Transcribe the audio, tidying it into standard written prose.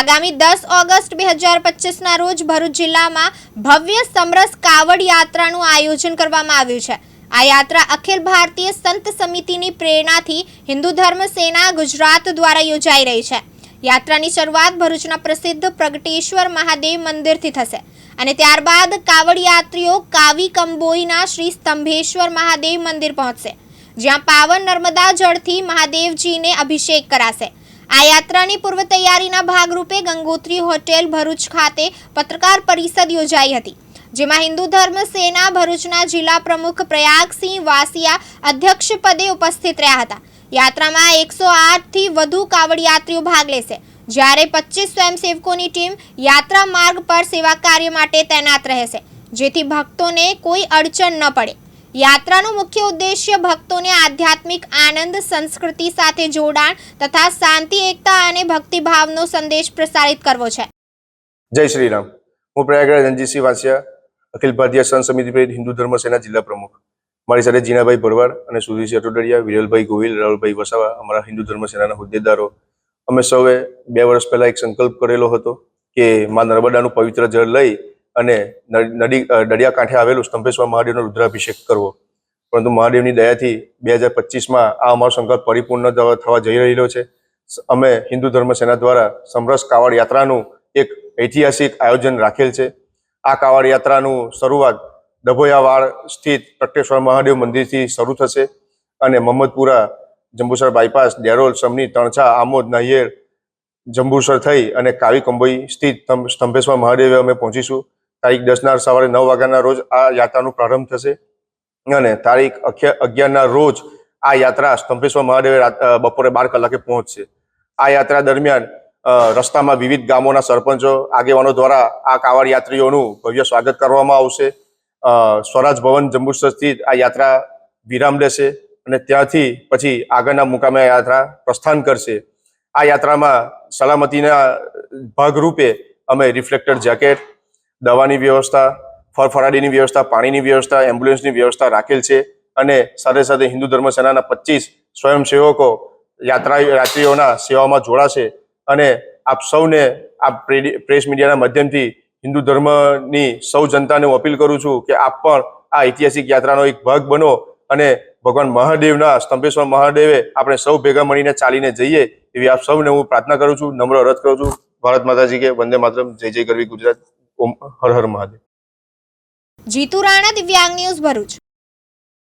આગામી 10 ઓગસ્ટ 2025ના રોજ ભરૂચ જિલ્લામાં ભવ્ય સમરસ કાવડ યાત્રાનું આયોજન કરવામાં આવ્યું છે। આ યાત્રા અખિલ ભારતીય સંત સમિતિની પ્રેરણાથી હિન્દુ ધર્મ સેના ગુજરાત દ્વારા યોજાઈ રહી છે। યાત્રાની શરૂઆત ભરૂચના પ્રસિદ્ધ પ્રગટેશ્વર મહાદેવ મંદિરથી થશે અને ત્યારબાદ કાવડ યાત્રીઓ કાવી કંબોઈના શ્રી સ્તંભેશ્વર મહાદેવ મંદિર પહોંચશે, જ્યાં પાવન નર્મદા જળથી મહાદેવજીને અભિષેક કરાશે। આ યાત્રાની પૂર્વ તૈયારીના ભાગરૂપે ગંગોત્રી હોટેલ ભરૂચ ખાતે પત્રકાર પરિષદ યોજાઈ હતી, જેમાં હિન્દુ ધર્મ સેના ભરૂચના જિલ્લા પ્રમુખ પ્રયાગસિંહ વાસિયા અધ્યક્ષ પદે ઉપસ્થિત રહ્યા હતા। યાત્રામાં 108 થી વધુ કાવડ યાત્રીઓ ભાગ લેશે, જ્યારે 25 સ્વયંસેવકોની ટીમ યાત્રા માર્ગ પર સેવા કાર્ય માટે તૈનાત રહેશે, જેથી ભક્તોને કોઈ અડચણ ન પડે। યાત્રાનો મુખ્ય ઉદ્દેશ્ય ભક્તોને આધ્યાત્મિક આનંદ, સંસ્કૃતિ સાથે જોડાણ તથા શાંતિ, એકતા અને ભક્તિભાવનો સંદેશ પ્રસારિત કરવો છે। જય શ્રી રામ। હું પ્રયાગરાજ રણજીતસિંહ વાસિયા, અખિલ ભારતીય સંત સમિતિ પ્રેરિત હિન્દુ ધર્મ સેના જિલ્લા પ્રમુખ। મારી સાથે જીનાભાઈ ભરવાડ અને સુધીરસિંહ અટોડિયા, વિરલભાઈ ગોહિલ, રાહુલભાઈ વસાવા, અમારા હિન્દુ ધર્મ સેનાના હોદ્દેદારો। અમે સૌએ 2 વર્ષ પહેલા એક સંકલ્પ કરેલો હતો કે માં નર્મદાનું પવિત્ર જળ લઈ અને દરિયા કાંઠે આવેલું સ્તંભેશ્વર મહાદેવનો રુદ્રાભિષેક કરવો, પરંતુ મહાદેવની દયાથી 2025માં આ અમારો સંકલ્પ પરિપૂર્ણ થવા જઈ રહેલો છે। અમે હિન્દુ ધર્મ સેના દ્વારા સમરસ કાવડ યાત્રાનું એક ઐતિહાસિક આયોજન રાખેલ છે। આ કાવડ યાત્રાનું શરૂઆત ડભોયાવાડ સ્થિત પ્રગટેશ્વર મહાદેવ મંદિરથી શરૂ થશે અને મહમ્મદપુરા, જંબુસર બાયપાસ, ડેરોલ, સમની, તણછા, આમોદ, નાહિયેર, જંબુસર થઈ અને કાવી કંબોઈ સ્થિત સ્તંભેશ્વર મહાદેવે અમે પહોંચીશું। તારીખ 10ના સવારે 9 વાગ્યાના રોજ આ યાત્રાનો પ્રારંભ થશે અને તારીખ 11ના રોજ આ યાત્રા સ્તંભેશ્વર મહાદેવે બપોરે 12 કલાકે પહોંચશે। આ યાત્રા દરમિયાન રસ્તામાં વિવિધ ગામોના સરપંચો, આગેવાનો દ્વારા આ કાવડ યાત્રીઓનું ભવ્ય સ્વાગત કરવામાં આવશે। સ્વરાજ ભવન જંબુસર સ્થિત આ યાત્રા વિરામ લેશે અને ત્યાંથી પછી આગળના મુકામે યાત્રા પ્રસ્થાન કરશે। આ યાત્રામાં સલામતીના ભાગરૂપે અમે રિફ્લેક્ટર જેકેટ, દવાની વ્યવસ્થા, ફરફરાડીની વ્યવસ્થા, પાણીની વ્યવસ્થા, એમ્બ્યુલન્સની વ્યવસ્થા રાખેલ છે અને સાથે સાથે હિન્દુ ધર્મ સેનાના 25 સ્વયંસેવકો યાત્રીઓના સેવામાં જોડાશે। અને આપ સૌને આ પ્રેસ મીડિયાના માધ્યમથી હિન્દુ ધર્મની સૌ જનતાને હું અપીલ કરું છું કે આપ પણ આ ઐતિહાસિક યાત્રાનો એક ભાગ બનો અને ભગવાન મહાદેવના સ્તંભેશ્વર મહાદેવે આપણે સૌ ભેગા મળીને ચાલીને જઈએ એવી આપ સૌને હું પ્રાર્થના કરું છું, નમ્ર અરજ કરું છું। ભારત માતાજી કે વંદે માતરમ, જય જય ગરવી ગુજરાત, ઓમ હર હર મહાદેવ। જીતુ રાણા, દિવ્યાંગ ન્યૂઝ, ભરૂચ।